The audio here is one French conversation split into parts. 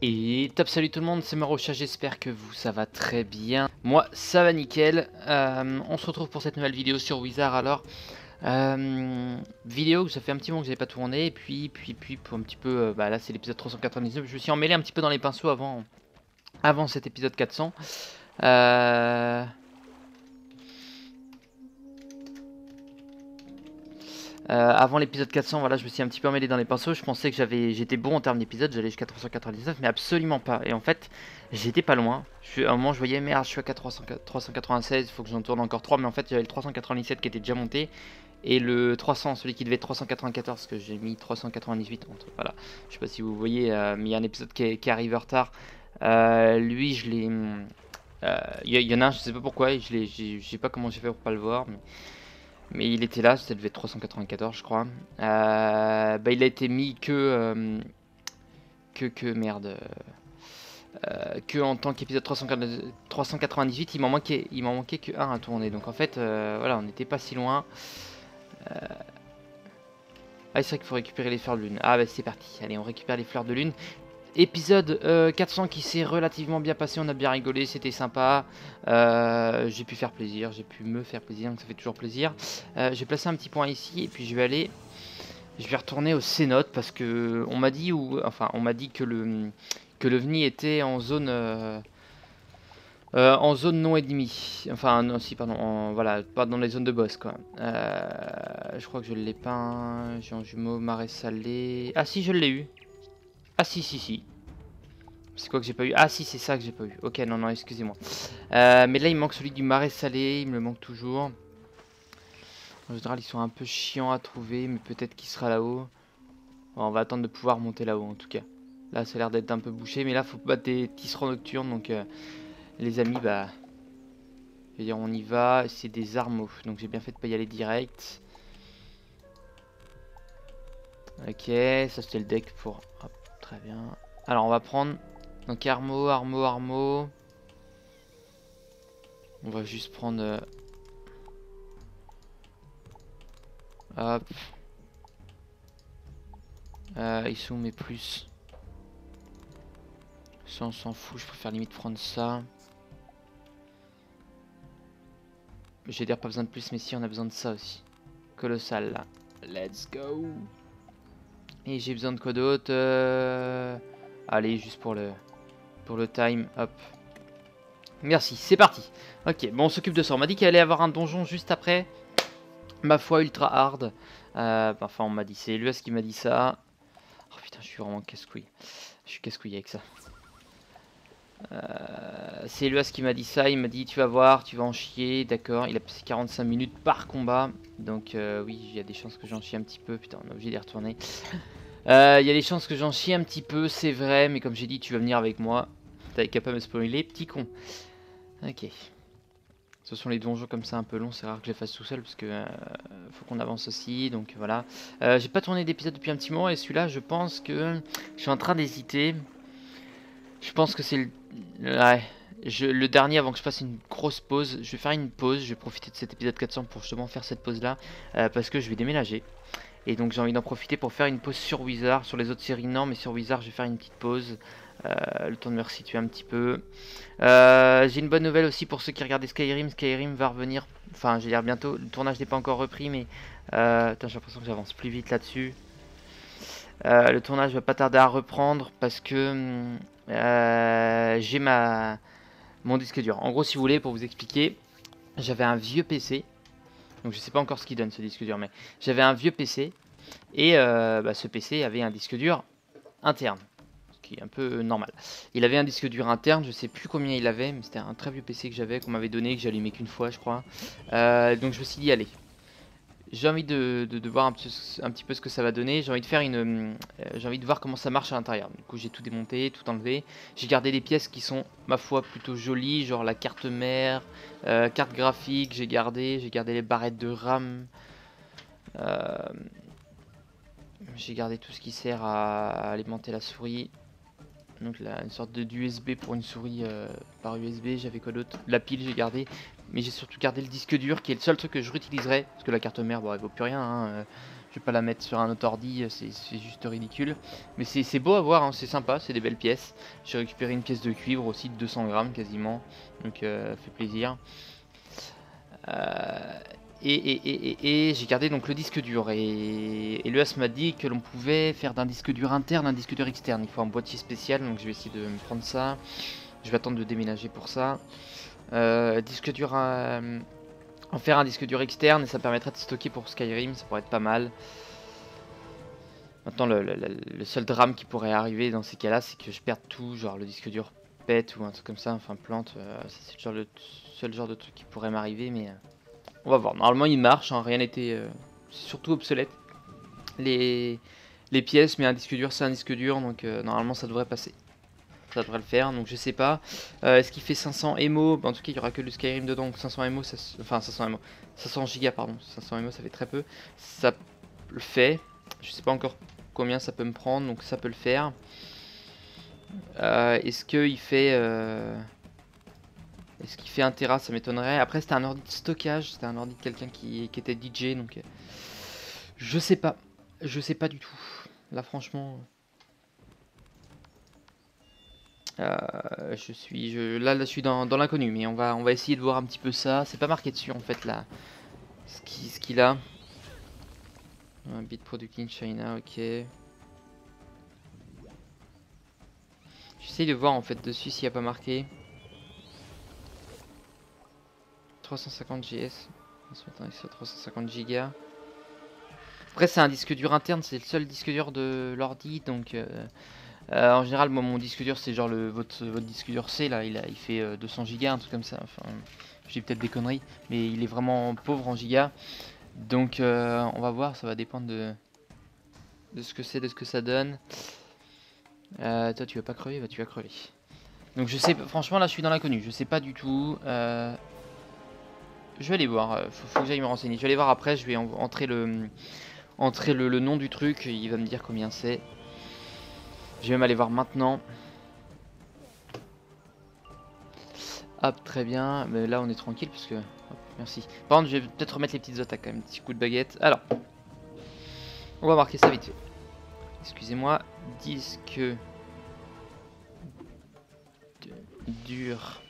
Et top, salut tout le monde, c'est Marocha, j'espère que vous ça va très bien. Moi ça va nickel. On se retrouve pour cette nouvelle vidéo sur Wizard. Alors vidéo que ça fait un petit moment que j'avais pas tourné. Et puis pour un petit peu, là c'est l'épisode 399. Je me suis emmêlé un petit peu dans les pinceaux avant cet épisode 400. Avant l'épisode 400, voilà, je me suis un petit peu emmêlé dans les pinceaux. Je pensais que j'étais bon en termes d'épisodes, j'allais jusqu'à 399, mais absolument pas. Et en fait, j'étais pas loin. À un moment, je voyais, merde, je suis à 396, il faut que j'en tourne encore 3. Mais en fait, j'avais le 397 qui était déjà monté. Et le 300, celui qui devait être 394, que j'ai mis 398. Voilà, je sais pas si vous voyez, mais il y a un épisode qui arrive en retard. Lui, je l'ai. Il y en a un, je sais pas pourquoi, je sais pas comment j'ai fait pour pas le voir. Mais il était là, ça devait être 394 je crois. Il a été mis que merde. Que en tant qu'épisode 398, il m'en manquait que un à tourner. Donc en fait, voilà, on n'était pas si loin. Ah, c'est vrai qu'il faut récupérer les fleurs de lune. Ah bah c'est parti, allez, on récupère les fleurs de lune. Épisode 400 qui s'est relativement bien passé, on a bien rigolé, c'était sympa. J'ai pu faire plaisir, j'ai pu me faire plaisir, donc ça fait toujours plaisir. J'ai placé un petit point ici et puis je vais retourner au cénote parce que on m'a dit que le VNI était en zone non ennemie. Enfin non, si pardon, voilà, pas dans les zones de boss quoi. Je crois que je l'ai peint, Jean Jumeau, marais salé. Ah si, je l'ai eu. Ah si. C'est quoi que j'ai pas eu? Ah si, c'est ça que j'ai pas eu. Ok, non, excusez-moi. Mais là, il me manque celui du marais salé. Il me le manque toujours. En général, ils sont un peu chiants à trouver. Mais peut-être qu'il sera là-haut. Bon, on va attendre de pouvoir monter là-haut, en tout cas. Là, ça a l'air d'être un peu bouché. Mais là, faut battre des tisserands nocturnes. Donc, les amis, bah... Je veux dire, on y va. C'est des armes. Donc, j'ai bien fait de pas y aller direct. Ok, ça, c'était le deck pour... Hop, très bien. Alors, on va prendre... Donc, armo. On va juste prendre... Hop. Ils sont mes plus. Ça, on s'en fout. Je préfère limite prendre ça. J'ai dire pas besoin de plus, mais si, on a besoin de ça aussi. Colossal, là. Let's go. Et j'ai besoin de quoi d'autre Allez, juste pour le time. Hop. Merci, c'est parti. Ok, bon, on s'occupe de ça. On m'a dit qu'il allait y avoir un donjon juste après. Ma foi, ultra hard. Enfin, on m'a dit, c'est Luas qui m'a dit ça. Oh putain, je suis vraiment casse-couille. Je suis casse-couille avec ça. C'est Luas qui m'a dit ça. Il m'a dit, tu vas voir, tu vas en chier. D'accord, il a passé 45 minutes par combat. Donc, oui, il y a des chances que j'en chie un petit peu. Putain, on est obligé d'y retourner. Il y a des chances que j'en chie un petit peu, c'est vrai. Mais comme j'ai dit, tu vas venir avec moi. T'es capable de me spoiler, petit con. Ok. Ce sont les donjons comme ça un peu longs, c'est rare que je les fasse tout seul parce que faut qu'on avance aussi, donc voilà. J'ai pas tourné d'épisode depuis un petit moment et celui-là, je pense que je suis en train d'hésiter. Je pense que c'est le dernier avant que je fasse une grosse pause. Je vais faire une pause, je vais profiter de cet épisode 400 pour justement faire cette pause-là parce que je vais déménager. Et donc j'ai envie d'en profiter pour faire une pause sur Wizard. Sur les autres séries non, mais sur Wizard je vais faire une petite pause. Le temps de me resituer un petit peu. J'ai une bonne nouvelle aussi pour ceux qui regardent Skyrim. Skyrim va revenir, enfin je vais dire bientôt. Le tournage n'est pas encore repris, mais j'ai l'impression que j'avance plus vite là-dessus. Le tournage va pas tarder à reprendre parce que j'ai mon disque dur. En gros, si vous voulez, pour vous expliquer, j'avais un vieux PC. Donc je sais pas encore ce qu'il donne ce disque dur, mais j'avais un vieux PC et ce PC avait un disque dur interne, ce qui est un peu normal. Il avait un disque dur interne, je sais plus combien il avait, mais c'était un très vieux PC que j'avais, qu'on m'avait donné, que j'allumais qu'une fois, je crois. Donc je me suis dit allez, j'ai envie de voir un petit peu ce que ça va donner. J'ai envie de faire j'ai envie de voir comment ça marche à l'intérieur. Du coup j'ai tout démonté, tout enlevé. J'ai gardé des pièces qui sont ma foi plutôt jolies, genre la carte mère, carte graphique. J'ai gardé les barrettes de RAM. J'ai gardé tout ce qui sert à alimenter la souris. Donc là, une sorte d'USB pour une souris par USB. J'avais quoi d'autre? La pile j'ai gardé. Mais j'ai surtout gardé le disque dur qui est le seul truc que je réutiliserai. Parce que la carte mère, bon, elle vaut plus rien. Hein. Je vais pas la mettre sur un autre ordi, c'est juste ridicule. Mais c'est beau à voir, hein, c'est sympa, c'est des belles pièces. J'ai récupéré une pièce de cuivre aussi de 200 grammes quasiment, donc fait plaisir. Euh, et j'ai gardé donc le disque dur. Et l'EAS m'a dit que l'on pouvait faire d'un disque dur interne un disque dur externe. Il faut un boîtier spécial, donc je vais essayer de me prendre ça. Je vais attendre de déménager pour ça. Disque dur en faire un disque dur externe et ça permettrait de stocker pour Skyrim, ça pourrait être pas mal. Maintenant le seul drame qui pourrait arriver dans ces cas là c'est que je perde tout, genre le disque dur pète ou un truc comme ça, enfin plante, c'est le seul genre de truc qui pourrait m'arriver mais on va voir. Normalement il marche, hein, rien n'était c'est surtout obsolète les pièces, mais un disque dur c'est un disque dur donc normalement ça devrait passer. Ça devrait le faire, donc je sais pas. Est-ce qu'il fait 500 MO? En tout cas, il y aura que le Skyrim dedans, donc 500 MO, enfin 500 MO, 500 gigas pardon, 500 MO ça fait très peu. Ça le fait, je sais pas encore combien ça peut me prendre, donc ça peut le faire. Est-ce qu'il fait... Est-ce qu'il fait 1 Tera? Ça m'étonnerait. Après, c'était un ordi de stockage, c'était un ordi de quelqu'un qui était DJ, donc... je sais pas. Je sais pas du tout. Là, franchement... là, je suis dans l'inconnu, mais on va essayer de voir un petit peu ça. C'est pas marqué dessus, en fait, là. Ce qu'il a. Un bit product in China, ok. J'essaye de voir, en fait, dessus s'il n'y a pas marqué. 350 GS. On se met sur 350 Go. Après, c'est un disque dur interne, c'est le seul disque dur de l'ordi, donc... en général, moi, mon disque dur, c'est genre votre disque dur C, là, il fait 200 Go, un truc comme ça. Enfin, j'ai peut-être des conneries, mais il est vraiment pauvre en giga. Donc, on va voir, ça va dépendre de ce que c'est, de ce que ça donne. Toi, tu vas pas crever, bah, tu vas crever. Donc, je sais, franchement, là, je suis dans l'inconnu, je sais pas du tout. Je vais aller voir, faut que j'aille me renseigner. Je vais aller voir après, je vais entrer le nom du truc, il va me dire combien c'est. Je vais même aller voir maintenant. Hop, très bien. Mais là, on est tranquille parce que... Hop, merci. Par contre, je vais peut-être remettre les petites attaques quand même. Petit coup de baguette. Alors, on va marquer ça vite fait. Excusez-moi. Disque dur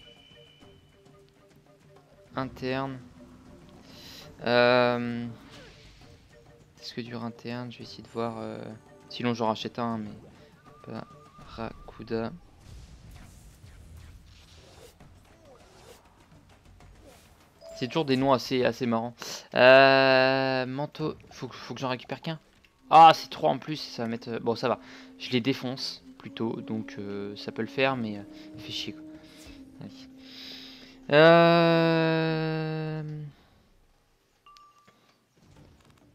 interne. Disque dur interne. Je vais essayer de voir. Sinon, j'en rachète un, mais Barracuda. C'est toujours des noms assez marrants. Manteau. Faut que j'en récupère qu'un. Ah, c'est 3 en plus. Ça va mettre. Bon, ça va. Je les défonce plutôt. Donc, ça peut le faire, mais fait chier quoi. Allez.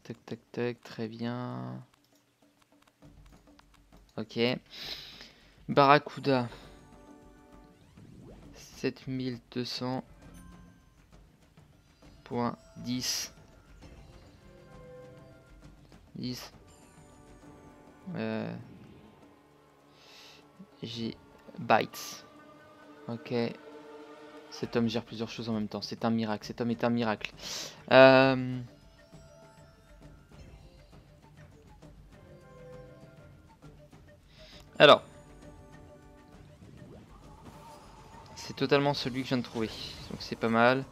Tac, tac, tac. Très bien. Ok. Barracuda. 7200. 10 10 G bytes. Ok. Cet homme gère plusieurs choses en même temps. C'est un miracle. Cet homme est un miracle. Alors. C'est totalement celui que je viens de trouver. Donc c'est pas mal.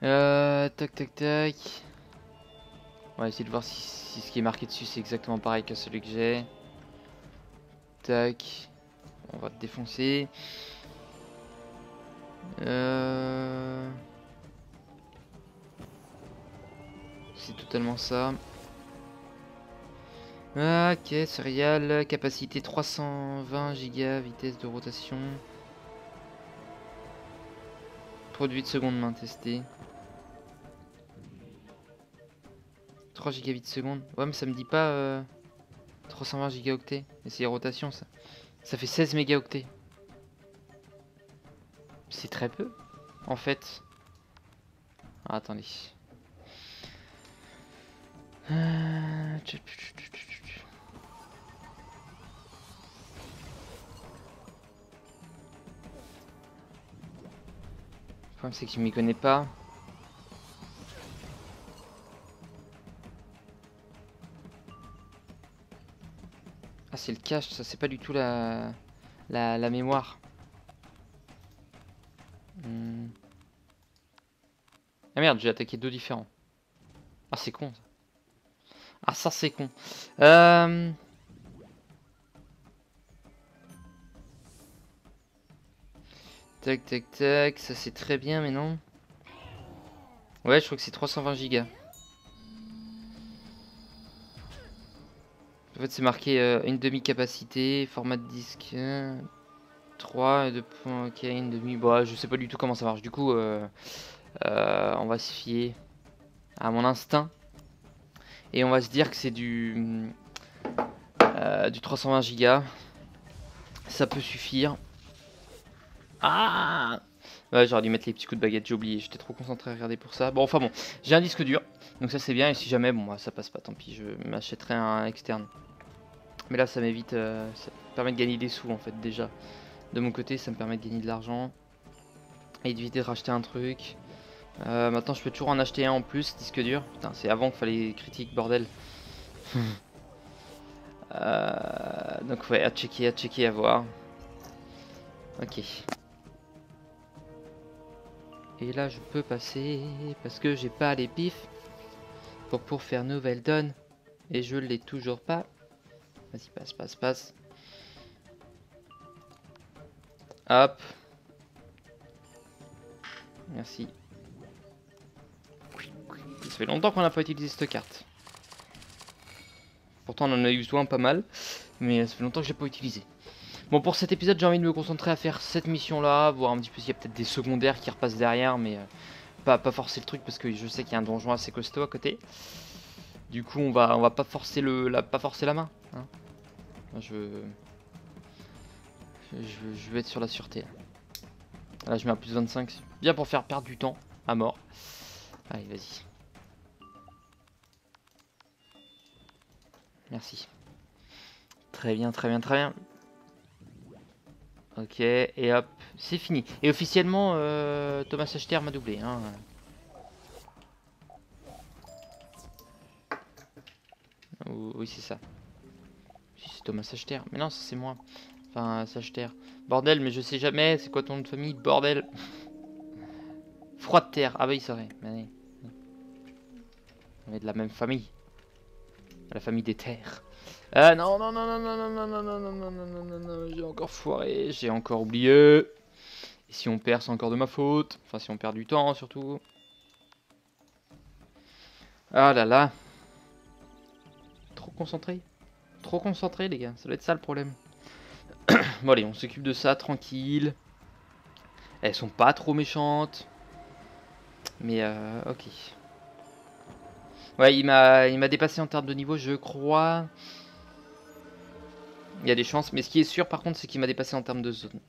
Tac tac tac. On va essayer de voir si ce qui est marqué dessus c'est exactement pareil que celui que j'ai. Tac. On va te défoncer. C'est totalement ça. Ok, céréales, capacité 320 Go, vitesse de rotation. Produit de seconde main testé. 3 gigabits seconde. Ouais, mais ça me dit pas 320 gigaoctets. Et c'est les rotations, ça. Ça fait 16 mégaoctets. C'est très peu, en fait. Ah, attendez. Le problème, c'est que je m'y connais pas. Ah, c'est le cache, ça, c'est pas du tout la mémoire. Ah merde, j'ai attaqué deux différents. Ah, c'est con ça. Ah, ça c'est con. Tac tac tac, ça c'est très bien mais non. Ouais, je crois que c'est 320 gigas. En fait c'est marqué une demi-capacité, format de disque 3 et 2 points, ok, une demi. Bon, je sais pas du tout comment ça marche. Du coup, on va se fier à mon instinct. Et on va se dire que c'est du 320 gigas. Ça peut suffire. Ah ouais, j'aurais dû mettre les petits coups de baguette, j'ai oublié. J'étais trop concentré à regarder pour ça. Bon, enfin bon, j'ai un disque dur. Donc ça c'est bien. Et si jamais, bon, ça passe pas, tant pis. Je m'achèterai un externe. Mais là, ça m'évite. Ça me permet de gagner des sous en fait, déjà. De mon côté, ça me permet de gagner de l'argent. Et d'éviter de racheter un truc. Maintenant, je peux toujours en acheter un en plus, disque dur. Putain, c'est avant qu'il fallait critique, bordel. Donc ouais, à checker, à voir. Ok. Et là je peux passer parce que j'ai pas les pifs pour faire nouvelle donne. Et je l'ai toujours pas. Vas-y, passe. Hop. Merci. Ça fait longtemps qu'on n'a pas utilisé cette carte. Pourtant on en a eu soin pas mal. Mais ça fait longtemps que j'ai pas utilisé. Bon, pour cet épisode j'ai envie de me concentrer à faire cette mission là. Voir un petit peu s'il y a peut-être des secondaires qui repassent derrière. Mais pas forcer le truc parce que je sais qu'il y a un donjon assez costaud à côté. Du coup on va pas forcer la main. Hein. Je vais être sur la sûreté. Là je mets à plus 25. Bien pour faire perdre du temps à mort. Allez, vas-y. Merci. Très bien. Ok, et hop, c'est fini. Et officiellement, Thomas Achter m'a doublé. Hein. Oui, c'est ça. Si, c'est Thomas Achter. Mais non, ça c'est moi. Enfin, Achter. Bordel, mais je sais jamais. C'est quoi ton nom de famille? Bordel. Froid de terre. Ah bah, il saurait. On est de la même famille. La famille des terres. Non, j'ai encore foiré, j'ai encore oublié. Et si on perd, c'est encore de ma faute. Enfin, si on perd du temps, surtout. Ah là là. Trop concentré, les gars. Ça doit être ça le problème. Bon, allez, on s'occupe de ça, tranquille. Elles sont pas trop méchantes. Mais, ok. Ouais, il m'a dépassé en termes de niveau, je crois. Il y a des chances. Mais ce qui est sûr, par contre, c'est qu'il m'a dépassé en termes de zone.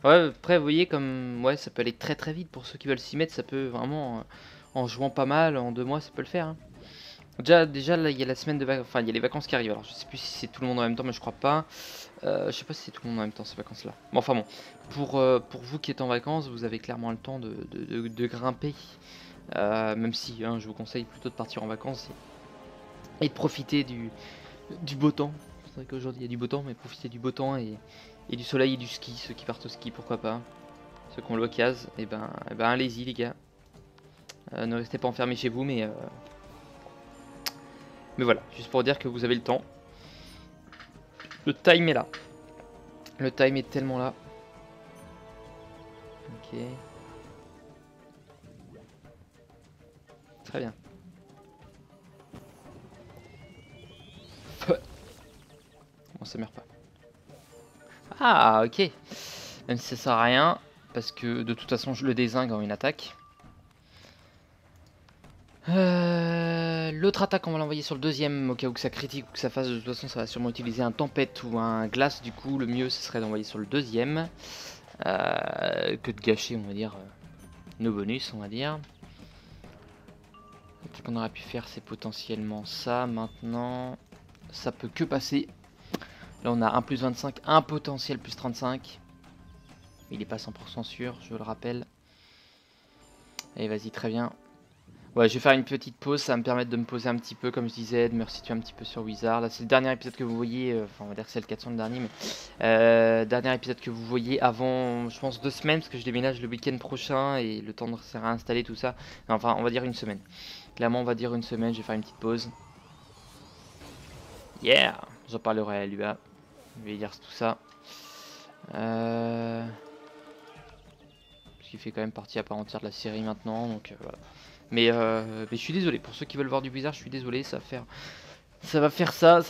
Ouais, après, vous voyez, comme ouais, ça peut aller très vite pour ceux qui veulent s'y mettre. Ça peut vraiment, en jouant pas mal, en 2 mois, ça peut le faire. Hein. Déjà, là, il y a la semaine de vacances. Enfin, il y a les vacances qui arrivent. Alors, je sais plus si c'est tout le monde en même temps, mais je crois pas. Je sais pas si c'est tout le monde en même temps, ces vacances-là. Bon, enfin bon. Pour vous qui êtes en vacances, vous avez clairement le temps de grimper. Même si hein, je vous conseille plutôt de partir en vacances et de profiter du beau temps. C'est vrai qu'aujourd'hui il y a du beau temps, mais profiter du beau temps et du soleil et du ski. Ceux qui partent au ski, pourquoi pas. Ceux qui ont l'occasion, et ben allez-y les gars. Ne restez pas enfermés chez vous, mais voilà, juste pour dire que vous avez le temps. Le time est là. Le time est tellement là. Ok. Très bien. Bon, ça meurt pas. Ah, ok. Même si ça sert à rien, parce que de toute façon je le dézingue en une attaque. L'autre attaque on va l'envoyer sur le deuxième au cas où que ça critique ou que ça fasse. De toute façon ça va sûrement utiliser un tempête ou un glace. Du coup le mieux ce serait d'envoyer sur le deuxième que de gâcher on va dire nos bonus on va dire. Ce qu'on aurait pu faire c'est potentiellement ça. Maintenant ça peut que passer. Là on a un plus 25, un potentiel plus 35. Il est pas 100% sûr, je le rappelle. Allez vas-y très bien. Ouais, je vais faire une petite pause, ça va me permettre de me poser un petit peu, comme je disais, de me resituer un petit peu sur Wizard. Là, c'est le dernier épisode que vous voyez, enfin, on va dire que c'est le 400 le dernier, mais dernier épisode que vous voyez avant, je pense, 2 semaines, parce que je déménage le week-end prochain et le temps de se réinstaller, tout ça. Enfin, on va dire une semaine. Clairement, on va dire une semaine, je vais faire une petite pause. Yeah! J'en parlerai à Lua. Je vais dire tout ça. Parce qu'il fait quand même partie à part entière de la série maintenant, donc voilà. Mais je suis désolé, pour ceux qui veulent voir du Blizzard, je suis désolé, ça va faire ça va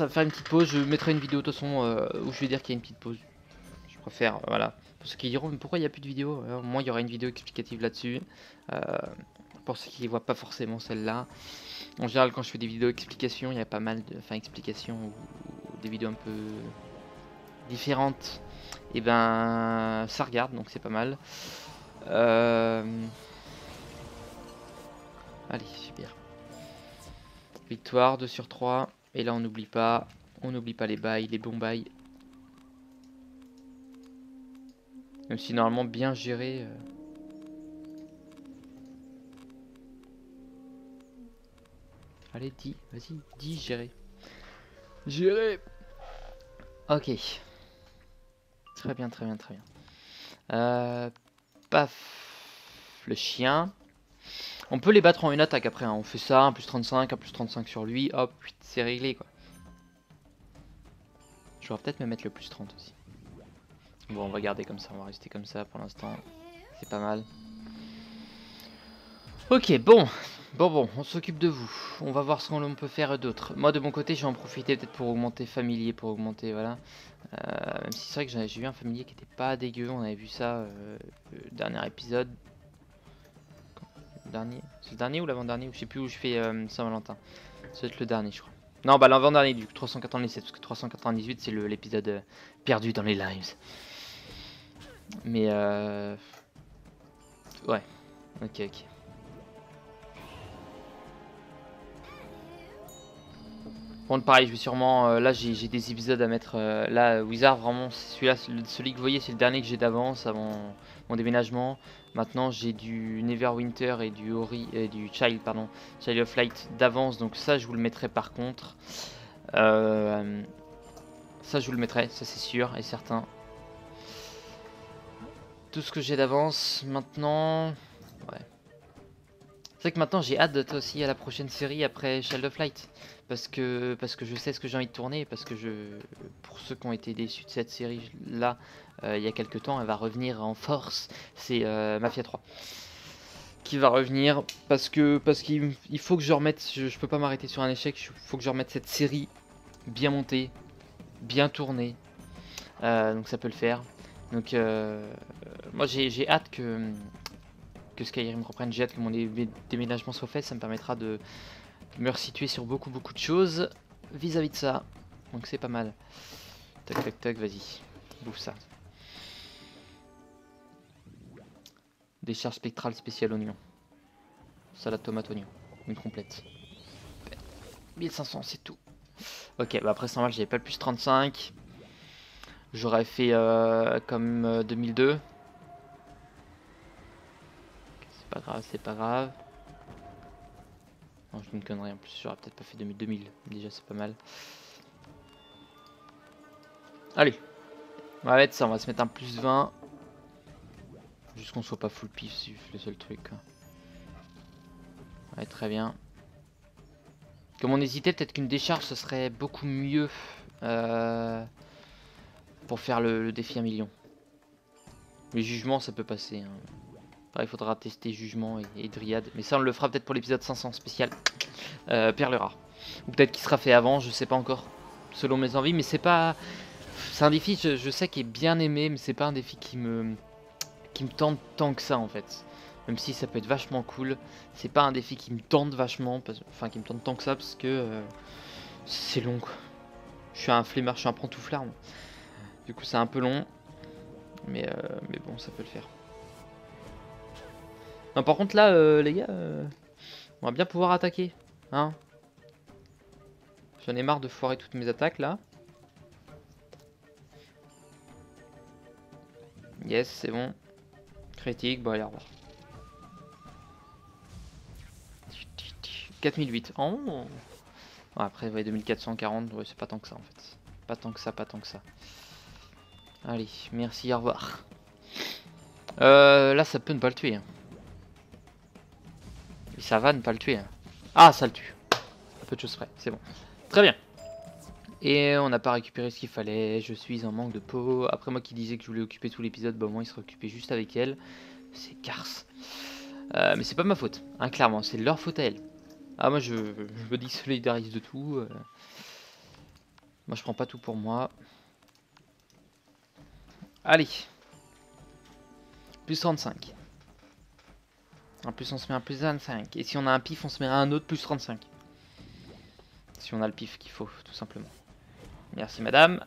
faire une petite pause. Je mettrai une vidéo de toute façon où je vais dire qu'il y a une petite pause. Je préfère, voilà. Pour ceux qui diront, mais pourquoi il n'y a plus de vidéo? Au moins, il y aura une vidéo explicative là-dessus. Euh, pour ceux qui ne voient pas forcément celle-là. En général, quand je fais des vidéos explications, il y a pas mal de. Enfin, explications ou des vidéos un peu différentes. Et ben, ça regarde, donc c'est pas mal. Allez, super. Victoire, 2 sur 3. Et là, on n'oublie pas les bails, les bons bails. Même si normalement bien géré. Allez, dis, vas-y, dis, gérer. Gérer. Ok. Très bien, très bien, très bien. Paf. Le chien. On peut les battre en une attaque après, hein. On fait ça, un plus 35, un plus 35 sur lui. Hop, c'est réglé quoi. Je vais peut-être me mettre le plus 30 aussi. Bon, on va garder comme ça, on va rester comme ça pour l'instant. C'est pas mal. Ok, bon, on s'occupe de vous. On va voir ce qu'on peut faire d'autre. Moi, de mon côté, je vais en profiter peut-être pour augmenter familier, pour augmenter, voilà. Même si c'est vrai que j'ai eu un familier qui était pas dégueu, on avait vu ça le dernier épisode. C'est le dernier ou l'avant-dernier? Je sais plus où je fais Saint-Valentin. Ça doit être le dernier, je crois. Non, bah l'avant-dernier du coup, 397, parce que 398 c'est l'épisode perdu dans les lives. Mais ouais, ok. Bon, pareil, je vais sûrement. Là, j'ai des épisodes à mettre. Là, Wizard, vraiment, celui-là, celui que vous voyez, c'est le dernier que j'ai d'avance avant mon déménagement. Maintenant, j'ai du Neverwinter et du Ori et du Child, pardon, Child of Light d'avance. Donc ça, je vous le mettrai par contre. Ça, je vous le mettrai, ça c'est sûr et certain. Tout ce que j'ai d'avance, maintenant. Ouais. C'est vrai que maintenant j'ai hâte aussi à la prochaine série après Child of Light. Parce que je sais ce que j'ai envie de tourner. Parce que pour ceux qui ont été déçus de cette série là, il y a quelques temps, elle va revenir en force. C'est Mafia 3 qui va revenir. Parce qu'il faut que je remette. Je peux pas m'arrêter sur un échec. Il faut que je remette cette série bien montée, bien tournée. Donc ça peut le faire. Donc moi j'ai hâte que Skyrim reprenne, j'ai hâte que mon déménagement soit fait, ça me permettra de me resituer sur beaucoup de choses vis-à-vis de ça. Donc c'est pas mal. Tac tac tac, vas-y, bouffe ça. Décharge spectrale spéciale oignon. Salade tomate oignon, une complète. 1500 c'est tout. Ok, bah après 100 balles, j'avais pas le plus 35. J'aurais fait comme 2002. C'est pas grave, c'est pas grave. Non, je dis une connerie en plus, j'aurais peut-être pas fait 2000. Déjà, c'est pas mal. Allez, on va mettre ça, on va se mettre un plus 20. Juste qu'on soit pas full pif, c'est le seul truc. Ouais, très bien. Comme on hésitait, peut-être qu'une décharge, ce serait beaucoup mieux pour faire le défi 1 million. Les jugements, ça peut passer. Hein. Après, il faudra tester jugement et dryade. Mais ça, on le fera peut-être pour l'épisode 500 spécial. Perle rare. Ou peut-être qu'il sera fait avant, je sais pas encore. Selon mes envies, mais c'est pas... C'est un défi, je sais, qui est bien aimé, mais c'est pas un défi qui me tente tant que ça, en fait. Même si ça peut être vachement cool, c'est pas un défi qui me tente vachement, enfin qui me tente tant que ça, parce que c'est long, quoi. Je suis un flemmard, je suis un pantouflard. Du coup, c'est un peu long, mais bon, ça peut le faire. Non, par contre, là, les gars, on va bien pouvoir attaquer, hein. J'en ai marre de foirer toutes mes attaques, là. Yes, c'est bon. Critique, bon, allez, au revoir. 4008. Oh. Ouais, après, ouais, 2440, ouais, c'est pas tant que ça en fait. Pas tant que ça, pas tant que ça. Allez, merci, au revoir. Là, ça peut ne pas le tuer. Hein. Et ça va ne pas le tuer. Hein. Ah, ça le tue. Un peu de choses près, c'est bon. Très bien. Et on n'a pas récupéré ce qu'il fallait. Je suis en manque de peau. Après, moi qui disais que je voulais occuper tout l'épisode, bah, au moins il se occupé juste avec elle. C'est Cars. Mais c'est pas ma faute, hein, clairement. C'est leur faute à elle. Ah, moi je me désolidarise de tout. Moi je prends pas tout pour moi. Allez. Plus 35. En plus on se met un plus 25. Et si on a un pif, on se met un autre plus 35. Si on a le pif qu'il faut, tout simplement. Merci madame.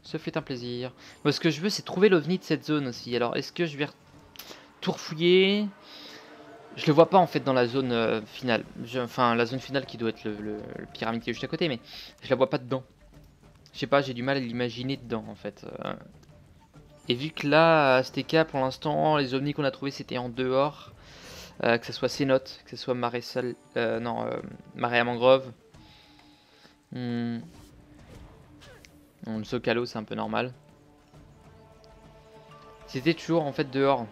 Ce fait un plaisir. Moi ce que je veux c'est trouver l'ovni de cette zone aussi. Alors est-ce que je vais tout refouiller? Je le vois pas en fait dans la zone finale. Enfin la zone finale qui doit être le pyramide qui est juste à côté. Mais je la vois pas dedans. Je sais pas, j'ai du mal à l'imaginer dedans en fait. Et vu que là, à Azteca, pour l'instant, les ovnis qu'on a trouvés c'était en dehors. Que ce soit Cénote, que ce soit Marais à Mangrove. Le Socalo, c'est un peu normal. C'était toujours en fait dehors.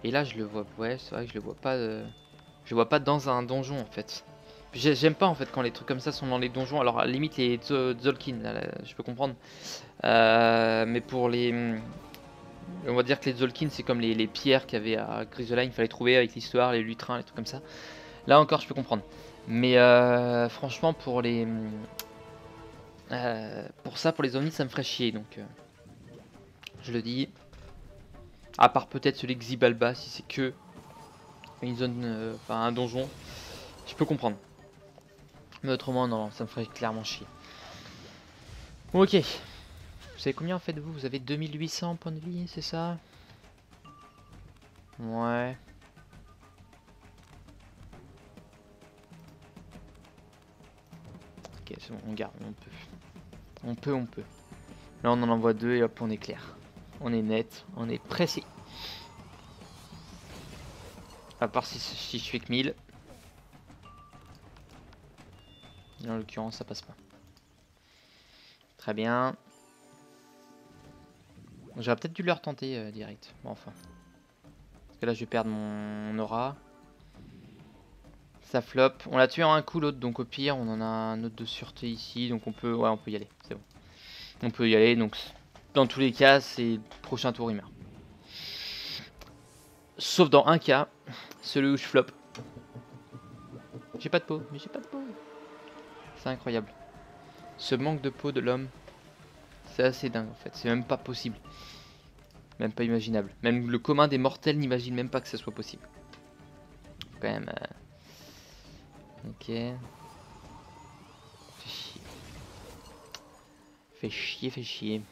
Et là, je le vois. Ouais, c'est vrai que je le vois pas. Je le vois pas dans un donjon en fait. J'aime pas en fait quand les trucs comme ça sont dans les donjons. Alors, à la limite, les Zolkin, là, je peux comprendre. Mais pour les. On va dire que les Zolkin, c'est comme les pierres qu'il y avait à Grisoline, il fallait trouver avec l'histoire, les lutrins, les trucs comme ça. Là encore, je peux comprendre. Mais franchement, pour les. Pour ça, pour les ovnis, ça me ferait chier. Donc, je le dis. À part peut-être celui de Xibalba, si c'est que une zone. Enfin, un donjon. Je peux comprendre. Mais autrement, non, ça me ferait clairement chier. Ok. Vous savez combien en fait vous avez 2800 points de vie, c'est ça? Ouais. Ok, c'est bon, on garde, on peut. On peut. Là, on en envoie deux et hop, on est clair. On est net, on est précis. À part si je fais que 1000. Et en l'occurrence, ça passe pas. Très bien. J'aurais peut-être dû leur tenter direct. Bon, enfin. Parce que là, je vais perdre mon aura. Ça flop. On l'a tué en un coup, l'autre. Donc, au pire, on en a un autre de sûreté ici. Donc, on peut, ouais, on peut y aller. C'est bon. On peut y aller. Donc, dans tous les cas, c'est prochain tour, il meurt. Sauf dans un cas, celui où je flop. J'ai pas de peau, mais j'ai pas de peau. C'est incroyable. Ce manque de peau de l'homme, c'est assez dingue en fait. C'est même pas possible. Même pas imaginable. Même le commun des mortels n'imagine même pas que ce soit possible. Faut quand même. Ok. Fais chier. Fais chier, fais chier.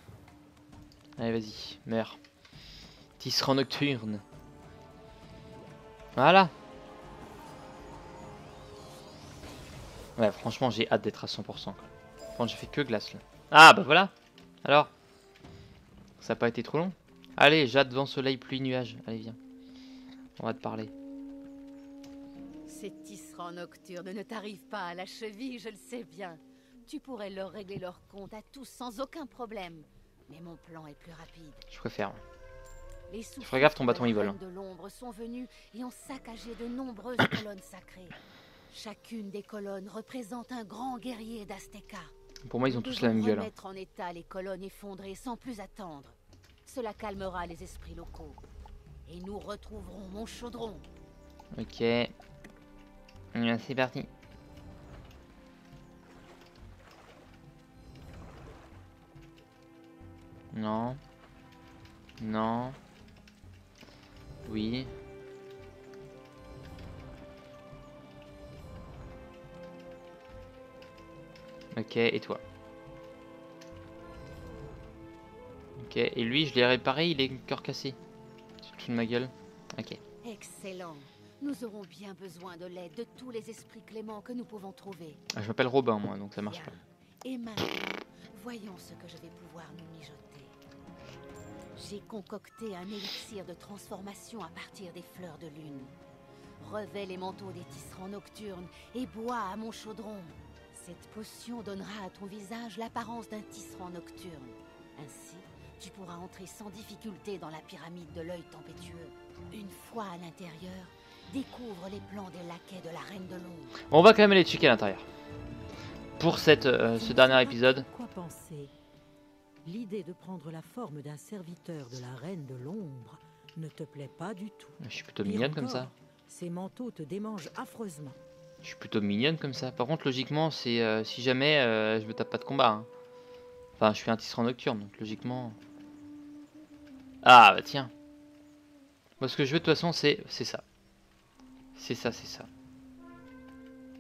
Allez, vas-y, meurs. Tisserand nocturne. Voilà. Ouais, franchement, j'ai hâte d'être à 100%. Bon, j'ai fait que glace là. Ah, bah voilà. Alors, ça n'a pas été trop long. Allez, jade, vent, soleil, pluie, nuage. Allez, viens. On va te parler. Ces tisserands nocturnes ne t'arrivent pas à la cheville, je le sais bien. Tu pourrais leur régler leur compte à tous sans aucun problème. Mais mon plan est plus rapide. Je préfère. Les ferais gaffe, ton bâton, il vole. de l'ombre sont venus et ont saccagé de nombreuses colonnes sacrées. Chacune des colonnes représente un grand guerrier d'Azteca. Pour moi, ils ont tous la même gueule. Mettre en état les colonnes effondrées sans plus attendre. Cela calmera les esprits locaux. Et nous retrouverons mon chaudron. Ok. C'est parti. Non. Non. Oui. Ok, et toi? Ok, et lui, je l'ai réparé, il est cœur cassé. Tu te fous de ma gueule? Ok. Excellent. Nous aurons bien besoin de l'aide de tous les esprits cléments que nous pouvons trouver. Ah, je m'appelle Robin, moi, donc ça marche Bien. pas. Et maintenant, voyons ce que je vais pouvoir nous mijoter. J'ai concocté un élixir de transformation à partir des fleurs de lune. Revêt les manteaux des tisserands nocturnes et bois à mon chaudron. Cette potion donnera à ton visage l'apparence d'un tisserand nocturne. Ainsi, tu pourras entrer sans difficulté dans la pyramide de l'œil tempétueux. Une fois à l'intérieur, découvre les plans des laquais de la Reine de l'Ombre. On va quand même aller checker à l'intérieur. Pour ce dernier épisode. Quoi penser? L'idée de prendre la forme d'un serviteur de la Reine de l'Ombre ne te plaît pas du tout. Je suis plutôt Pire mignonne comme encore, ça. Ces manteaux te démangent affreusement. Je suis plutôt mignonne comme ça. Par contre, logiquement, c'est si jamais je me tape pas de combat. Hein. Enfin, je suis un tisserand nocturne, donc logiquement. Ah bah tiens. Moi, ce que je veux de toute façon, c'est ça. C'est ça.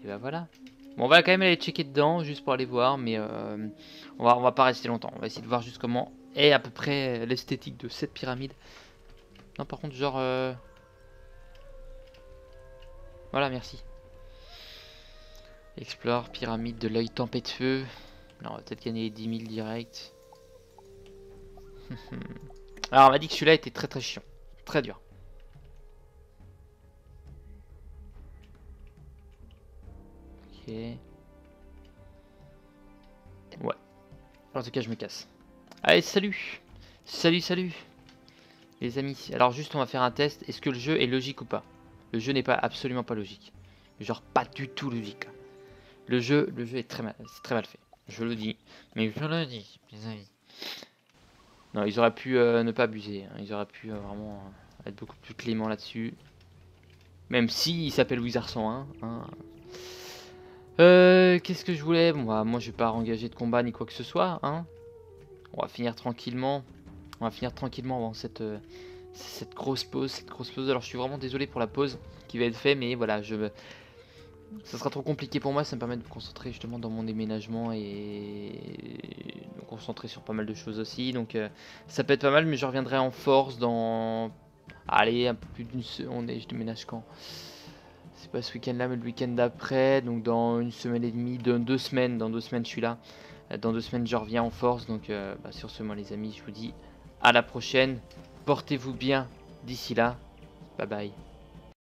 Et bah voilà. Bon, on va quand même aller checker dedans, juste pour aller voir, mais on va pas rester longtemps. On va essayer de voir juste comment est à peu près l'esthétique de cette pyramide. Non, par contre, genre... Voilà, merci. Explore, pyramide de l'œil tempétueux. Alors, on va peut-être gagner les 10 000 direct. Alors, on m'a dit que celui-là était très chiant. Très dur. Ok. Ouais. En tout cas, je me casse. Allez, salut. Salut. Les amis. Alors, juste, on va faire un test. Est-ce que le jeu est logique ou pas? Le jeu n'est pas absolument pas logique. Genre, pas du tout logique. Le jeu est très mal fait. Je le dis. Mais je le dis, mes amis. Non, ils auraient pu ne pas abuser. Hein. Ils auraient pu vraiment être beaucoup plus cléments là-dessus. Même si il s'appelle Wizard 101. Hein. Qu'est-ce que je voulais? Bon, bah, moi, je vais pas engager de combat ni quoi que ce soit. Hein. On va finir tranquillement. Avant cette grosse pause. Alors, je suis vraiment désolé pour la pause qui va être faite. Mais voilà, ça sera trop compliqué pour moi, ça me permet de me concentrer justement dans mon déménagement et de me concentrer sur pas mal de choses aussi. Donc ça peut être pas mal, mais je reviendrai en force dans... Allez, un peu plus d'une semaine. Je déménage quand? C'est pas ce week-end là, mais le week-end d'après. Donc dans une semaine et demie, dans 2 semaines. Dans 2 semaines je suis là. Dans 2 semaines je reviens en force. Donc sur ce, moi les amis, je vous dis à la prochaine. Portez-vous bien d'ici là. Bye bye.